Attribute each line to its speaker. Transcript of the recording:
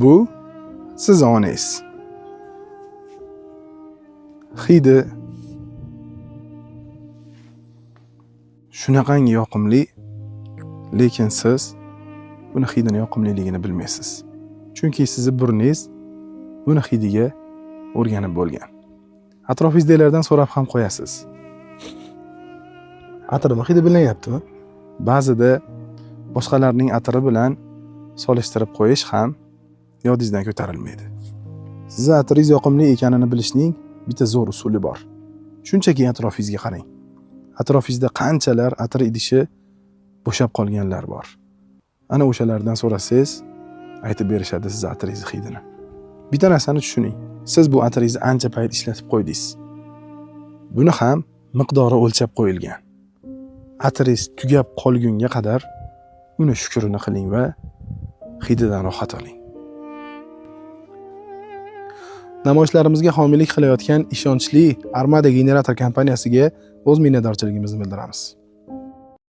Speaker 1: Bu siz onangiz. Hidi shunaqangi yoqimli, lekin siz buni hidini yoqimliligini bilmaysiz. Chunki sizni burningiz buni hidiga o'rganib bo'lgan. Atrofingizdagilardan so'rab ham qo'yasiz. Atirni hidi bilinyaptimi? Ba'zida boshqalarning atiri bilan solishtirib qo'yish ham yodingizdan ko'tarilmaydi. Sizni atiringiz yoqimli ekanini bilishning bitta zo'r usuli bor. Shunchaki atrofingizga qarang. Atrofingizda qanchalar atir idishi bo'shab qolganlar bor. Ana o'shalardan so'rasangiz, aytib berishadi siz atiringiz hidini. Bitta narsani tushuning. Siz bu atiringizni ancha payt ishlatib qo'ydingiz. Buni ham miqdori o'lchab qo'yilgan. Atiringiz tugab qolgunga qadar uni shukrini qiling va hididan rohat oling. Namoyishlarimizga homiylik qilayotgan ishonchli Armada generator kompaniyasiga o'z minnatdorchiligimizni bildiramiz.